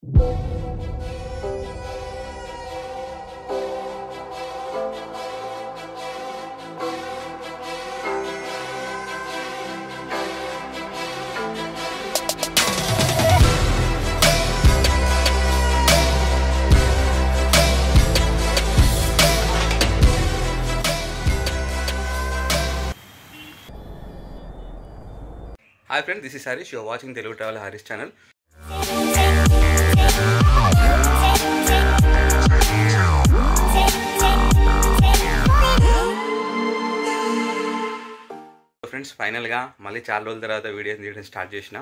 Hi friends, this is Harish. You are watching Telugu Travel Harish channel. Friends ఫైనల్గా మళ్ళీ చాలా రోజుల తర్వాత వీడియోస్ తీయడం స్టార్ట్ చేసిన.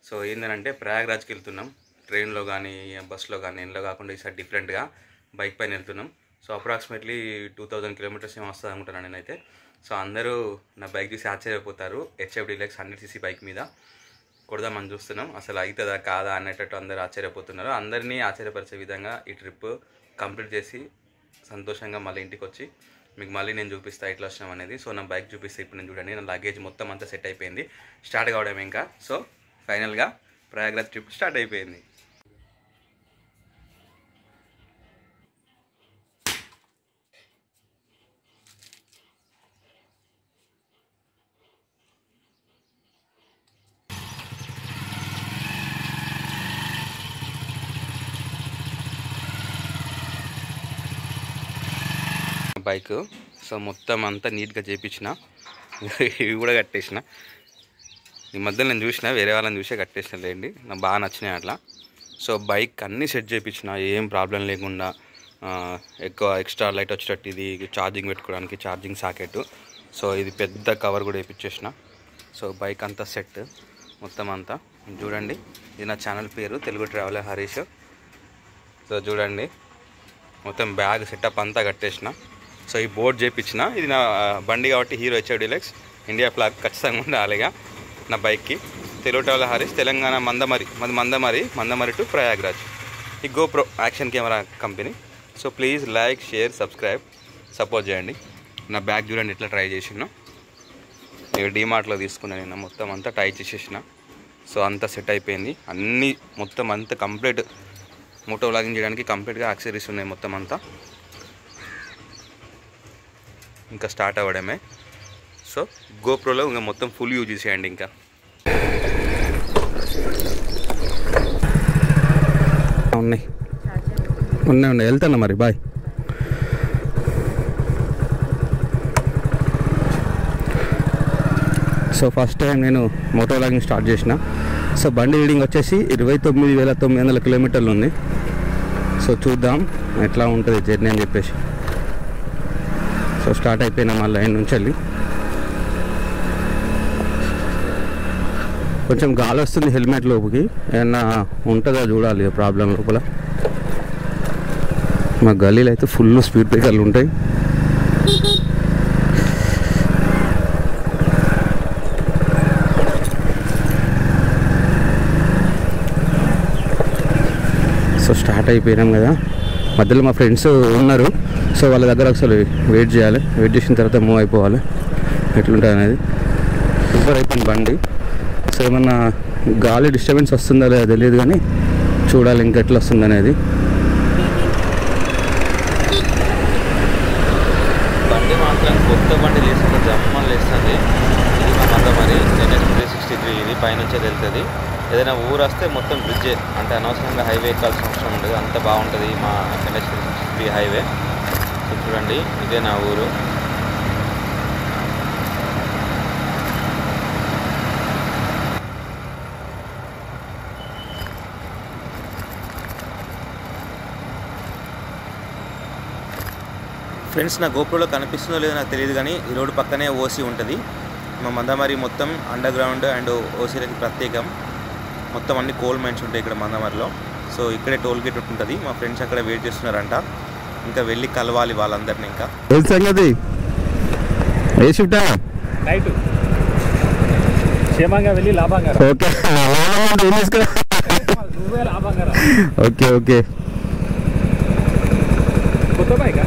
సో ఏంటంటే ప్రయాగ్రాజ్కి వెళ్తున్నాం. ట్రైన్లో కానీ బస్సులో కానీ ఇంట్లో కాకుండా ఈసారి డిఫరెంట్గా బైక్ పైన వెళ్తున్నాం. సో అప్రాక్సిమేట్లీ 2000 కిలోమీటర్స్ ఏమో వస్తుంది అనుకుంటున్నాను నేనైతే. సో అందరూ నా బైక్ చూసి ఆశ్చర్యపోతారు. HF Deluxe 100cc బైక్ మీద కొడదామని చూస్తున్నాం. అసలు అవుతుందా కాదా అనేటట్టు అందరూ ఆశ్చర్యపోతున్నారు. అందరినీ ఆశ్చర్యపరిచే విధంగా ఈ ట్రిప్ కంప్లీట్ చేసి సంతోషంగా మళ్ళీ ఇంటికి వచ్చి మీకు మళ్ళీ నేను చూపిస్తాను ఎట్లా వచ్చినాం అనేది. సో నా బైక్ చూపిస్తే ఇప్పుడు నేను చూడండి, నా లగేజ్ మొత్తం అంతా సెట్ అయిపోయింది. స్టార్ట్ కావడం ఇంకా. సో ఫైనల్గా ప్రయాగ్రాజ్ ట్రిప్ స్టార్ట్ అయిపోయింది. బైక్ సో మొత్తం అంతా నీట్గా చేయించిన, ఇవి కూడా కట్టేసిన. ఈ మధ్యలో నేను చూసిన వేరే వాళ్ళని చూసే కట్టేసిన లేండి, నాకు బాగా నచ్చినాయి అట్లా. సో బైక్ అన్నీ సెట్ చేయించిన, ఏం ప్రాబ్లం లేకుండా. ఎక్కువ ఎక్స్ట్రా లైట్ వచ్చేటట్టు ఇది ఛార్జింగ్ పెట్టుకోవడానికి ఛార్జింగ్ సాకెట్. సో ఇది పెద్ద కవర్ కూడా వేయించేసిన. సో బైక్ అంతా సెట్ మొత్తం అంతా. చూడండి, ఇది నా ఛానల్ పేరు తెలుగు ట్రావెలర్ హరీష్. సో చూడండి మొత్తం బ్యాగ్ సెటప్ అంతా కట్టేసిన. సో ఈ బోర్డు చేయించిన, ఇది నా బండి కాబట్టి Hero HF Deluxe India flag ఖచ్చితంగా ఉండాలిగా నా బైక్కి. Telugu traveller Harish, Telangana Mandamarri, Mandamarri to Prayagraj. ఈ GoPro action camera company. So please like, share, subscribe, support చేయండి. నా బ్యాగ్ చూడండి ఎట్లా ట్రై చేసిన. ఇక డీమార్ట్లో తీసుకున్నాను నేను, మొత్తం అంతా ట్రై చేసేసిన. సో అంతా సెట్ అయిపోయింది. అన్నీ మొత్తం అంతా కంప్లీట్ మోటో వ్లాగింగ్ చేయడానికి కంప్లీట్గా యాక్సెసరీస్ ఉన్నాయి మొత్తం అంతా. ఇంకా స్టార్ట్ అవ్వడమే. సో GoProలో ఇంకా మొత్తం ఫుల్ యూజ్ చేసేయండి. ఇంకా ఉన్నాయి వెళ్తాను మరి, బాయ్. సో ఫస్ట్ టైం నేను మోటో వ్లాగింగ్ స్టార్ట్ చేసిన. సో బండి రీడింగ్ వచ్చేసి 29,900 కిలోమీటర్లు ఉంది. సో చూద్దాం ఎట్లా ఉంటుంది జర్నీ అని చెప్పేసి. సో స్టార్ట్ అయిపోయినా మళ్ళీ లైన్ నుంచి వెళ్ళి కొంచెం గాలి వస్తుంది హెల్మెట్ లోపుకి, ఏమన్నా ఉంటుందో చూడాలి ప్రాబ్లం లోపల. మా గల్లీలో అయితే ఫుల్ స్పీడ్ బ్రేకర్లు ఉంటాయి. సో స్టార్ట్ అయిపోయినాం కదా, మధ్యలో మా ఫ్రెండ్స్ ఉన్నారు. సో వాళ్ళ దగ్గర అసలు వెయిట్ చేయాలి, వెయిట్ చేసిన తర్వాత మూవ్ అయిపోవాలి ఎట్లుంటుంది అనేది. సూపర్ అయిపోయింది బండి. సో ఏమన్నా గాలి డిస్టర్బెన్స్ వస్తుందా లేదా తెలియదు కానీ చూడాలి ఇంకా ఎట్లా వస్తుంది అనేది. బండి మాత్రం కొత్త బండి లేస్తుంది, జమ్మని లేస్తుంది. ఇది మా మందమరి NH 363, ఇది పైనుంచే వెళ్తుంది. ఏదైనా ఊరు వస్తే మొత్తం బ్రిడ్జే, అంటే అనవసరంగా హైవే ఎక్కాల్సిన అవసరం ఉండదు, అంత బాగుంటుంది మా NH 363 హైవే. సో చూడండి ఇదే నా ఊరు. ఫ్రెండ్స్ నా GoProలో కనిపిస్తుందో లేదో నాకు తెలియదు కానీ ఈ రోడ్డు పక్కనే OC ఉంటుంది. మా మందమరి మొత్తం అండర్ గ్రౌండ్ అండ్ ఓసీలకి ప్రత్యేకం. మొత్తం అన్ని కోల్ మైన్స్ ఉంటాయి ఇక్కడ మందమరిలో. సో ఇక్కడే టోల్ గేట్ ఉంటుంది. మా ఫ్రెండ్స్ అక్కడ వెయిట్ చేస్తున్నారంట, ఇంకా వెళ్ళి కలవాలి వాళ్ళందరినీ. ఇంకా సంగతి ఏ షిఫ్ట్ నైట్ క్షేమంగా వెళ్ళి లాభంగా. Okay okay. కొత్త బైక్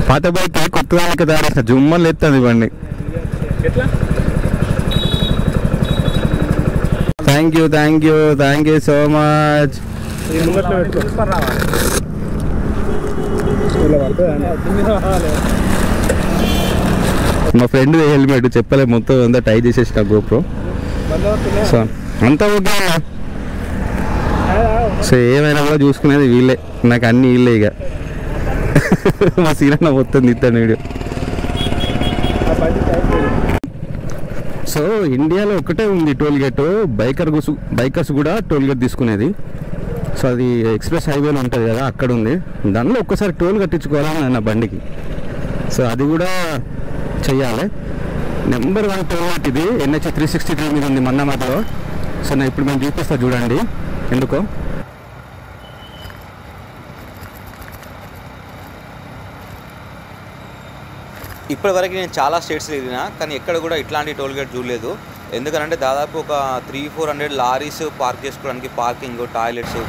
పాత బైక్ కొత్త దానికి దారేసిన జుమ్మలు ఎత్తుంది బండి. Thank you so much. మా ఫ్రెండ్ హెల్మెట్ చెప్పలే మొత్తం అంతా టై చేసేసిన గోప్రో. సో అంతా ఓకే. సో ఏమైనా కూడా చూసుకునేది వీళ్ళే, నాకు అన్నీ వీళ్ళే. ఇక మా సీనన్న మొత్తం తీస్తాను వీడియో. సో ఇండియాలో ఒకటే ఉంది టోల్ గేట్, బైకర్స్ కూడా టోల్ గేట్ తీసుకునేది. సో అది ఎక్స్ప్రెస్ హైవేలో ఉంటుంది కదా, అక్కడ ఉంది. దానిలో ఒక్కసారి టోల్ కట్టించుకోవాలని నా బండికి. సో అది కూడా చెయ్యాలి. నెంబర్ 1 టోల్ గేట్ ఇది, NH 363 మీద ఉంది మన్నామాటలో. సో నేను ఇప్పుడు మేము చూపిస్తా చూడండి ఎందుకో. ఇప్పటివరకు నేను చాలా స్టేట్స్లో తిరిగినా, కానీ ఎక్కడ కూడా ఇట్లాంటి టోల్ గేట్ చూడలేదు. ఎందుకంటే దాదాపు ఒక 300-400 లారీస్ పార్క్ చేసుకోవడానికి పార్కింగ్, టాయిలెట్స్,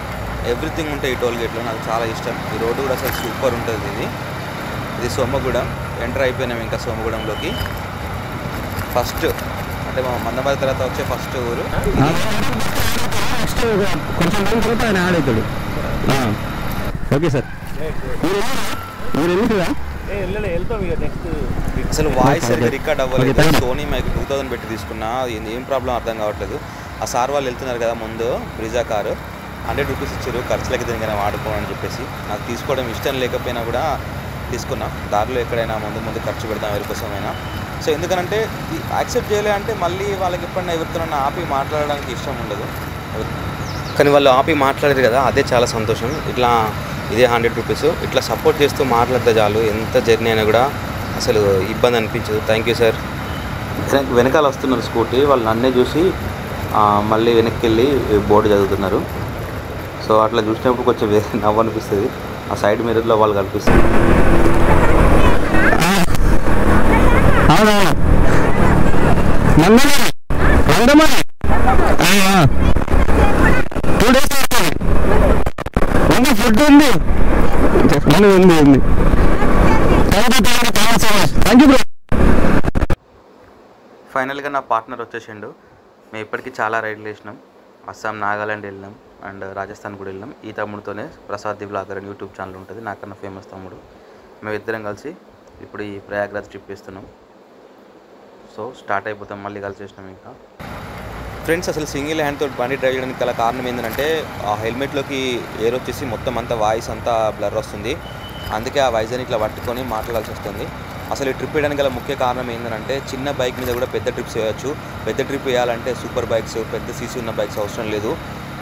ఎవ్రీథింగ్ ఉంటాయి ఈ టోల్ గేట్లో. నాకు చాలా ఇష్టం. ఈ రోడ్డు కూడా అసలు సూపర్ ఉంటుంది. ఇది సోమగూడెం. ఎంటర్ అయిపోయినాం ఇంకా సోమగూడెంలోకి. ఫస్ట్ అంటే మా మందమరి తర్వాత వచ్చే ఫస్ట్ ఊరు. Okay sir. అసలు వాయిస్ సరిగ్గా రికార్డ్ అవ్వలేదు. సోనీ మైక్ 2000 పెట్టి తీసుకున్నా, ఏం ప్రాబ్లం అర్థం కావట్లేదు. ఆ సార్ వాళ్ళు వెళ్తున్నారు కదా ముందు, బ్రిజా కారు 100 రూపీస్ ఇచ్చారు, ఖర్చులకి దేనికైనా వాడుకోమని చెప్పేసి. నాకు తీసుకోవడం ఇష్టం లేకపోయినా కూడా తీసుకున్నా. దారిలో ఎక్కడైనా ముందు ఖర్చు పెడతాం ఎవరికోసమైనా. సో ఎందుకంటే యాక్సెప్ట్ చేయలే అంటే మళ్ళీ వాళ్ళకి ఎప్పుడైనా ఎవరితోనైనా ఆపి మాట్లాడడానికి ఇష్టం ఉండదు. కానీ వాళ్ళు ఆపి మాట్లాడారు కదా, అదే చాలా సంతోషం. ఇట్లా ఇదే 100 రూపీస్ ఇట్లా సపోర్ట్ చేస్తూ మాట్లాడితే చాలు, ఎంత జర్నీ అయినా కూడా అసలు ఇబ్బంది అనిపించదు. Thank you sir. వెనకాల వస్తున్నారు స్కూటీ, వాళ్ళు నన్నే చూసి మళ్ళీ వెనక్కి వెళ్ళి బోర్డు చదువుతున్నారు. సో అట్లా చూసినప్పుడు కొంచెం నవ్వు అనిపిస్తుంది. ఆ సైడ్ మిర్రర్లో వాళ్ళు కనిపిస్తుంది. ఫుడ్ ఉంది, ఉంది. ఫైనల్గా నా పార్ట్నర్ వచ్చేసిండు. మేము ఇప్పటికీ చాలా రైడ్లు వేసినాం. అస్సాం, నాగాలాండ్ వెళ్ళినాం అండ్ రాజస్థాన్ కూడా వెళ్ళినాం. ఈ తమ్ముడితోనే ప్రసాద్ ది బ్లాగర్ అని యూట్యూబ్ ఛానల్ ఉంటుంది, నాకన్నా ఫేమస్ తమ్ముడు. మేము ఇద్దరం కలిసి ఇప్పుడు ఈ ప్రయాగ్రాజ్ ట్రిప్ వేస్తున్నాం. సో స్టార్ట్ అయిపోతాం, మళ్ళీ కలిసి వేసినాం. ఇంకా ఫ్రెండ్స్ అసలు సింగిల్ హ్యాండ్తో బండి డ్రైవ్ చేయడానికి గల కారణం ఏంటంటే ఆ హెల్మెట్లోకి ఎయిర్ వచ్చేసి మొత్తం అంతా వాయిస్ అంతా బ్లర్ వస్తుంది. అందుకే ఆ వైజాగ్ని ఇట్లా పట్టుకొని మాట్లాడాల్సి వస్తుంది. అసలు ఈ ట్రిప్ వేయడానికి గల ముఖ్య కారణం ఏంటంటే చిన్న బైక్ మీద కూడా పెద్ద ట్రిప్స్ వేయచ్చు. పెద్ద ట్రిప్ వేయాలంటే సూపర్ బైక్స్, పెద్ద సీసీ ఉన్న బైక్స్ అవసరం లేదు.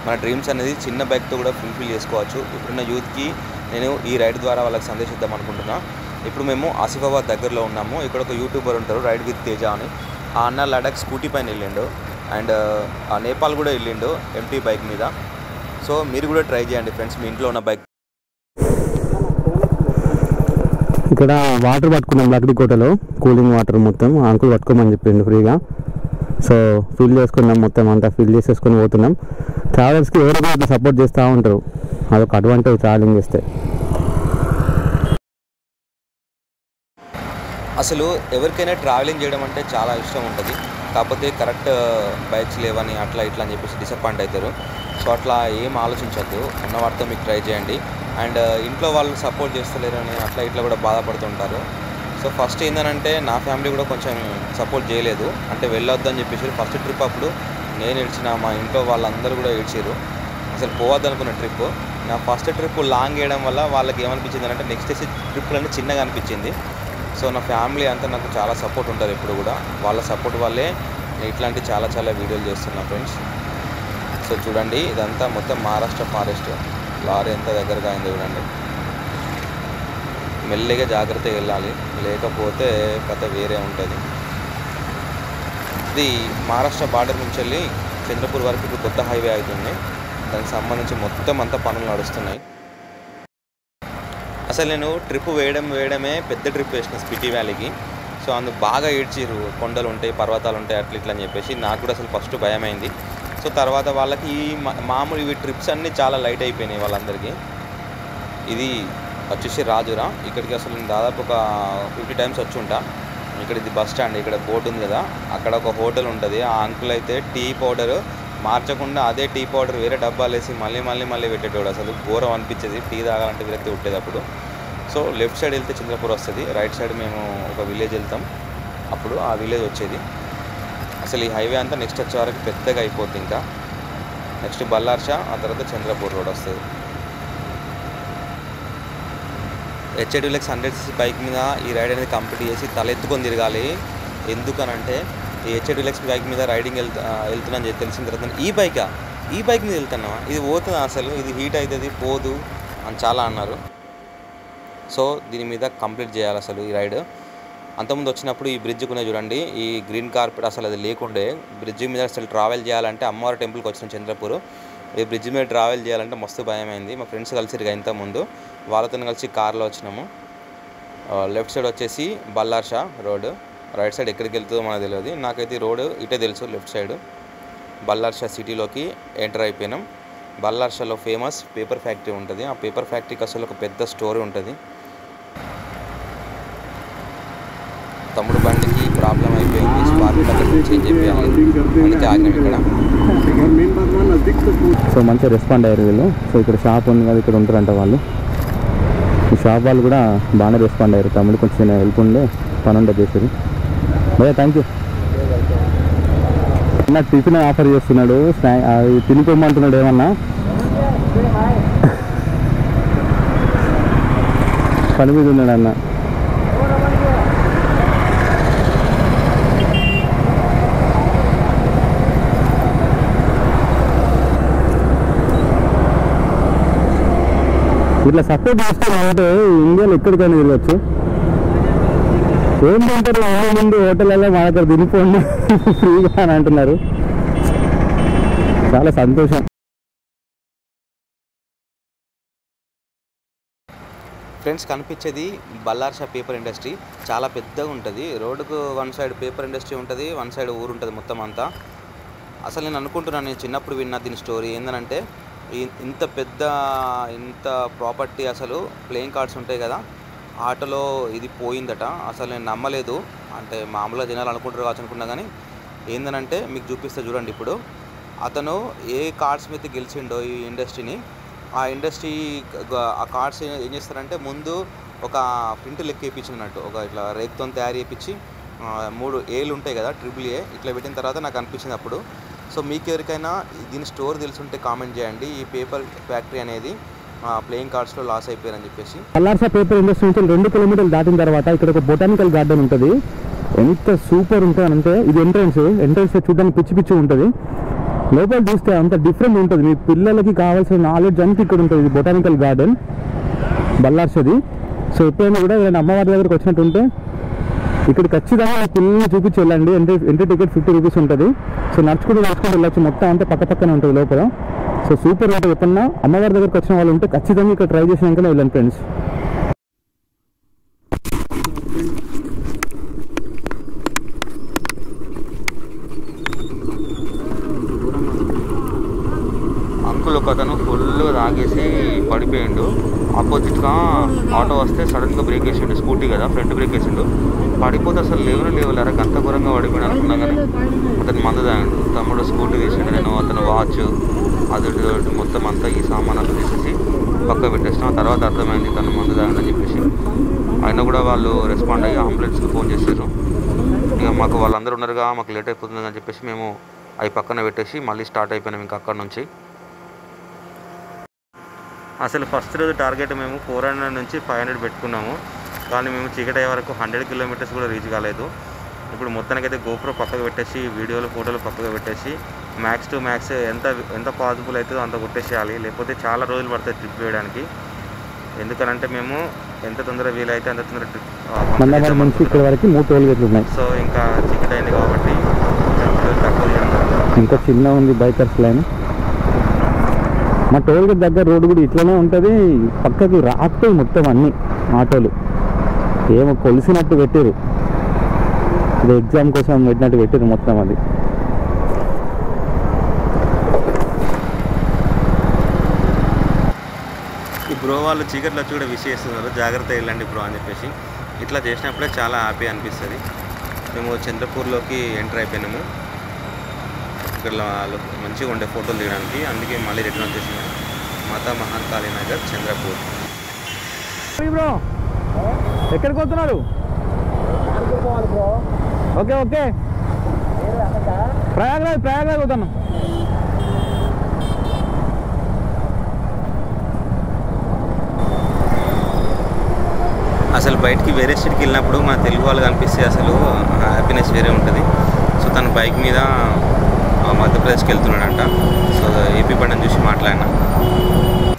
మన డ్రీమ్స్ అనేది చిన్న బైక్తో కూడా ఫుల్ఫిల్ చేసుకోవచ్చు. ఇప్పుడున్న యూత్కి నేను ఈ రైడ్ ద్వారా వాళ్ళకి సందేశిద్దాం అనుకుంటున్నా. ఇప్పుడు మేము ఆసిఫాబాద్ దగ్గరలో ఉన్నాము. ఇక్కడ ఒక యూట్యూబర్ ఉంటారు, రైడ్ విత్ తేజ అని. ఆ అన్న లడాక్ స్కూటీ పైన వెళ్ళిండు అండ్ ఆ నేపాల్ కూడా వెళ్ళిండు ఎంటీ బైక్ మీద. సో మీరు కూడా ట్రై చేయండి ఫ్రెండ్స్, మీ ఇంట్లో ఉన్న బైక్. ఇక్కడ వాటర్ పట్టుకున్నాం లక్డీకోటలో, కూలింగ్ వాటర్ మొత్తం అంకుల్ పట్టుకోమని చెప్పిండు ఫ్రీగా. సో ఫిల్ చేసుకున్నాం, మొత్తం అంతా ఫిల్ చేసేసుకొని పోతున్నాం. ట్రావెల్స్కి ఎవరైనా అట్లా సపోర్ట్ చేస్తూ ఉంటారు, అదొక అడ్వాంటేజ్ ట్రావెలింగ్ చేస్తే. అసలు ఎవరికైనా ట్రావెలింగ్ చేయడం అంటే చాలా ఇష్టం ఉంటుంది. కాకపోతే కరెక్ట్ బైక్స్ లేవని అట్లా ఇట్లా అని చెప్పేసి డిసప్పాయింట్ అవుతారు. సో అట్లా ఏం ఆలోచించద్దు, ఉన్న వాటితో మీకు ట్రై చేయండి. అండ్ ఇంట్లో వాళ్ళు సపోర్ట్ చేస్తలేరు అని అట్లా ఇట్లా కూడా బాధపడుతుంటారు. సో ఫస్ట్ ఏంటంటే నా ఫ్యామిలీ కూడా కొంచెం సపోర్ట్ చేయలేదు, అంటే వెళ్ళొద్దని చెప్పేసి. ఫస్ట్ ట్రిప్ అప్పుడు నేను ఏడ్చిన, మా ఇంట్లో వాళ్ళందరూ కూడా ఏడ్చారు. అసలు పోవద్దనుకున్న ట్రిప్. నా ఫస్ట్ ట్రిప్ లాంగ్ వేయడం వల్ల వాళ్ళకి ఏమనిపించింది అంటే నెక్స్ట్ ట్రిప్లన్నీ చిన్నగా అనిపించింది. సో నా ఫ్యామిలీ అంతా నాకు చాలా సపోర్ట్ ఉంటారు ఎప్పుడు కూడా. వాళ్ళ సపోర్ట్ వల్లే నేను ఇట్లాంటి చాలా వీడియోలు చేస్తున్నా ఫ్రెండ్స్. సో చూడండి, ఇదంతా మొత్తం మహారాష్ట్ర ఫారెస్ట్. లారీ ఎంత దగ్గరగా అయిందో చూడండి. మెల్లిగా జాగ్రత్తగా వెళ్ళాలి, లేకపోతే కథ వేరే ఉంటుంది. ఇది మహారాష్ట్ర బార్డర్ నుంచి వెళ్ళి చంద్రపూర్ వరకు ఇప్పుడు కొత్త హైవే అవుతుంది. దానికి సంబంధించి మొత్తం అంతా పనులు నడుస్తున్నాయి. అసలు నేను ట్రిప్ వేయడమే పెద్ద ట్రిప్ వేసిన స్పిటి వ్యాలీకి. సో అందుకు బాగా ఏడ్చిరు, కొండలు ఉంటాయి, పర్వతాలు ఉంటాయి, అట్లా ఇట్లా అని చెప్పేసి. నాకు కూడా అసలు ఫస్ట్ భయమైంది. సో తర్వాత వాళ్ళకి ఈ మామూలు ఇవి ట్రిప్స్ అన్నీ చాలా లైట్ అయిపోయినాయి వాళ్ళందరికీ. ఇది వచ్చేసి రాజురా. ఇక్కడికి అసలు నేను దాదాపు ఒక 50 టైమ్స్ వచ్చి ఉంటా. ఇక్కడ ఇది బస్ స్టాండ్, ఇక్కడ బోర్డు ఉంది కదా, అక్కడ ఒక హోటల్ ఉంటుంది. ఆ అంకుల్ అయితే టీ పౌడర్ మార్చకుండా అదే టీ పౌడర్ వేరే డబ్బాలు వేసి మళ్ళీ పెట్టేటోడు. అసలు ఘోరం అనిపించేది టీ తాగాలంటే విరక్తి పుట్టేటప్పుడు. సో లెఫ్ట్ సైడ్ వెళ్తే చంద్రపూర్ వస్తుంది, రైట్ సైడ్ మేము ఒక విలేజ్ వెళ్తాం, అప్పుడు ఆ విలేజ్ వచ్చేది. అసలు ఈ హైవే అంతా నెక్స్ట్ వచ్చే వరకు పెద్దగా అయిపోద్ది. ఇంకా నెక్స్ట్ బల్లార్షా, ఆ తర్వాత చంద్రపూర్ రోడ్ వస్తుంది. హెచ్ఐడిఎక్స్ 100cc బైక్ మీద ఈ రైడ్ అనేది కంప్లీట్ చేసి తలెత్తుకొని తిరగాలి. ఎందుకనంటే ఈ హెచ్ఐడిఎక్స్ బైక్ మీద రైడింగ్ వెళ్తున్నాను తెలిసిన తర్వాత ఈ బైక్ మీద వెళ్తున్నావా, ఇది పోతుందా, అసలు ఇది హీట్ అవుతుంది పోదు అని చాలా అన్నారు. సో దీని మీద కంప్లీట్ చేయాలి అసలు ఈ రైడ్. అంతకుముందు వచ్చినప్పుడు ఈ బ్రిడ్జ్ కొనే చూడండి, ఈ గ్రీన్ కార్పెట్ అసలు అది లేకుండే. బ్రిడ్జ్ మీద అసలు ట్రావెల్ చేయాలంటే అమ్మవారి టెంపుల్కి వచ్చిన చంద్రపూర్, ఈ బ్రిడ్జ్ మీద ట్రావెల్ చేయాలంటే మస్తు భయమైంది. మా ఫ్రెండ్స్ కలిసి ఇంతకుముందు వాళ్ళతో కలిసి కార్లో వచ్చినాము. లెఫ్ట్ సైడ్ వచ్చేసి బల్లార్షా రోడ్, రైట్ సైడ్ ఎక్కడికి వెళ్తుందో మనకు తెలియదు. నాకైతే ఈ రోడ్ ఇటే తెలుసు, లెఫ్ట్ సైడ్ బల్లార్షా సిటీలోకి ఎంటర్ అయిపోయినాం. బల్లార్షాలో ఫేమస్ పేపర్ ఫ్యాక్టరీ ఉంటుంది. ఆ పేపర్ ఫ్యాక్టరీకి అసలు ఒక పెద్ద స్టోరీ ఉంటుంది. తమ్ముడు బండికి ప్రాబ్లం అయిపోయింది, స్పార్క్ చేంజ్ అయిపోయాలి, అందుకే ఆగినాం ఇక్కడ. సో మంచిగా రెస్పాండ్ అయ్యారు వీళ్ళు. సో ఇక్కడ షాప్ ఉంది కదా, ఇక్కడ ఉంటారంట వాళ్ళు. ఈ షాప్ వాళ్ళు కూడా బాగానే రెస్పాండ్ అయ్యారు. తమ్ముడు కొంచెం హెల్ప్ ఉండే పని ఉండే చేసేది. భయ్యా థ్యాంక్ యూ. నాకు టిఫిన్ ఆఫర్ చేస్తున్నాడు, తినిపోమంటున్నాడు ఏమన్నా. పని మీద ఉన్నాడు అన్న. ఇట్లా సపోర్ట్ చేస్తామంటే ఇండియాలో ఎక్కడికైనా వెళ్ళవచ్చు. ఏం తింటారు ముందు హోటల్లో మా దగ్గర తినిపోండి ఫ్రీగా అని అంటున్నారు. చాలా సంతోషం. ఫ్రెండ్స్ కనిపించేది బల్లార్షా పేపర్ ఇండస్ట్రీ, చాలా పెద్దగా ఉంటుంది. రోడ్డుకు వన్ సైడ్ పేపర్ ఇండస్ట్రీ ఉంటుంది, వన్ సైడ్ ఊరు ఉంటుంది మొత్తం అంతా. అసలు నేను అనుకుంటున్నాను, నేను చిన్నప్పుడు విన్నా దీని స్టోరీ ఏంటంటే, ఇంత ప్రాపర్టీ అసలు ప్లేయింగ్ కార్డ్స్ ఉంటాయి కదా, ఆటలో ఇది పోయిందట. అసలు నేను నమ్మలేదు, అంటే మామూలుగా జనాలు అనుకుంటారు కావచ్చు అనుకున్నా, కానీ ఏందనంటే మీకు చూపిస్తే చూడండి. ఇప్పుడు అతను ఏ కార్డ్స్ మీద గెలిచిండో ఈ ఇండస్ట్రీని, ఆ ఇండస్ట్రీ ఆ కార్డ్స్ ఏం చేస్తారంటే ముందు ఒక ప్రింట్ లెక్క వేయించినట్టు, ఒక ఇట్లా రేక్తో తయారు చేయించి 3 ఏలు ఉంటాయి కదా, AAA ఇట్లా పెట్టిన తర్వాత నాకు అనిపించింది అప్పుడు. సో మీకు ఎవరికైనా దీని స్టోర్ తెలుసుంటే కామెంట్ చేయండి. ఈ పేపర్ ఫ్యాక్టరీ అనేది ప్లేయింగ్ కార్డ్స్లో లాస్ అయిపోయారని చెప్పేసి. బల్లార్షా పేపర్ ఇండస్ట్రీ నుంచి 2 కిలోమీటర్లు దాటిన తర్వాత ఇక్కడ ఒక బొటానికల్ గార్డెన్ ఉంటుంది. ఎంత సూపర్ ఉంటుందంటే, ఇది ఎంట్రన్స్ చూడడానికి పిచ్చి ఉంటుంది. లోపల చూస్తే అంత డిఫరెంట్ ఉంటుంది. మీ పిల్లలకి కావాల్సిన నాలెడ్జ్ అంతా ఇక్కడ ఉంటుంది. ఇది బొటానికల్ గార్డెన్ బల్లార్షాది. సో ఎప్పుడైనా కూడా ఏదైనా అమ్మవారి దగ్గరికి వచ్చినట్టుంటే ఇక్కడ ఖచ్చితంగా పిల్లల్ని చూపించి వెళ్ళండి. ఎంట్రీ టికెట్ 50 రూపీస్ ఉంటుంది. సో నడుచుకుంటూ వెళ్ళచ్చు, మొత్తం అంతా పక్కనే ఉంటుంది లోపల. సో సూపర్ ఉంటుంది. ఎప్పుడన్నా అమ్మవారి దగ్గరికి వచ్చిన వాళ్ళు ఉంటే ఖచ్చితంగా ఇక్కడ ట్రై చేసినాకనే వెళ్ళండి ఫ్రెండ్స్. అంకుల్ ఒక అతను ఫుల్ తాగేసి పడిపోయిండు. ఆపోజిట్గా ఆటో వస్తే సడన్గా బ్రేక్ వేసిండు, స్కూటీ కదా, ఫ్రంట్ బ్రేక్ వేసిండు. పడిపోతే అసలు లేవలేరా, గంత ఘోరంగా పడిపోయినా అనుకున్నా, కానీ అతను మందు తాగాడు. తమ్ముడు స్కూటీ తీసిండు, నేను అతను వాచ్ అది మొత్తం అంతా ఈ సామాన్ అంతా తీసేసి పక్క పెట్టేసిన. తర్వాత అర్థమైంది తను మందు తాగని చెప్పేసి. అయినా కూడా వాళ్ళు రెస్పాండ్ అయ్యి అంబులెన్స్కి ఫోన్ చేసారు. ఇక మాకు వాళ్ళందరూ ఉన్నారుగా, మాకు లేట్ అయిపోతుంది అని చెప్పేసి మేము అవి పక్కన పెట్టేసి మళ్ళీ స్టార్ట్ అయిపోయినాం ఇంకా అక్కడ నుంచి. అసలు ఫస్ట్ రోజు టార్గెట్ మేము 400 నుంచి 500 పెట్టుకున్నాము, కానీ మేము చీకటి అయ్యే వరకు 100 కిలోమీటర్స్ కూడా రీచ్ కాలేదు. ఇప్పుడు మొత్తానికైతే గోప్రో పక్కకు పెట్టేసి, వీడియోలు ఫోటోలు పక్కకు పెట్టేసి, మ్యాక్స్ టు మ్యాక్స్ ఎంత పాసిబుల్ అవుతుందో అంత కొట్టేసేయాలి. లేకపోతే చాలా రోజులు పడుతుంది ట్రిప్ వేయడానికి. ఎందుకనంటే మేము ఎంత తొందరగా వీలైతే అంత తొందరగా ట్రిప్ నుంచి ఇక్కడ వరకు 3 టోల్ గేట్లు ఉన్నాయి. సో ఇంకా చీకటి అయింది కాబట్టి తక్కువ ఇంకా చిన్న ఉంది బైకర్స్ లైన్. మా టోల్ గేట్ దగ్గర రోడ్డు కూడా ఇట్లనే ఉంటుంది. పక్కకి రాస్తాయి మొత్తం అన్ని ఆటోలు, ఏమో కొలిసినట్టు పెట్టారు. ఇది ఎగ్జామ్ కోసం పెట్టినట్టు పెట్టారు మొత్తం. అది ఈ బ్రో వాళ్ళు చీకట్లో వచ్చి కూడా విష్ చేస్తున్నారు, జాగ్రత్త వెళ్ళండి బ్రో అని చెప్పేసి. ఇట్లా చేసినప్పుడే చాలా హ్యాపీ అనిపిస్తుంది. మేము చంద్రపూర్లోకి ఎంటర్ అయిపోయినాము. ఇక్కడ మంచిగా ఉండే ఫోటోలు తీయడానికి. అందుకే మళ్ళీ రిటర్న్ వచ్చేసిన మాతా మహాకాళీ నగర్ చంద్రపూర్. బ్రో ఎక్కడికి పోతున్నారు? ఓకే ఓకే ప్రయాగరాజ్ పోతున్నాం. అసలు బయటికి వేరే స్టేట్కి వెళ్ళినప్పుడు మన తెలుగు వాళ్ళు కనిపిస్తే అసలు హ్యాపీనెస్ వేరే ఉంటుంది. సో తన బైక్ మీద మధ్యప్రదేశ్కి వెళ్తున్నాడంట. సో ఏపీ బండిని చూసి మాట్లాడినా.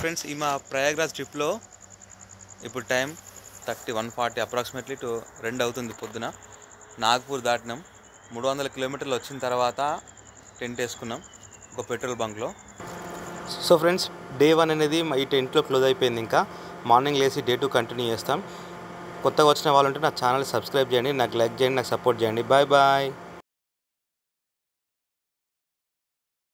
ఫ్రెండ్స్, ఈ మా ప్రయాగ్రాజ్ ట్రిప్లో ఇప్పుడు టైం 1:40 అప్రాక్సిమేట్లీ 2 అవుతుంది పొద్దున. నాగ్పూర్ దాటినాం. 300 కిలోమీటర్లు వచ్చిన తర్వాత టెంట్ వేసుకున్నాం ఒక పెట్రోల్ బంక్లో. సో ఫ్రెండ్స్, డే 1 అనేది ఈ టెంట్లో క్లోజ్ అయిపోయింది. ఇంకా మార్నింగ్ లేసి డే 2 కంటిన్యూ చేస్తాం. కొత్తగా వచ్చిన వాళ్ళు ఉంటే నా ఛానల్ సబ్స్క్రైబ్ చేయండి, నాకు లైక్ చేయండి, నాకు సపోర్ట్ చేయండి. Bye bye.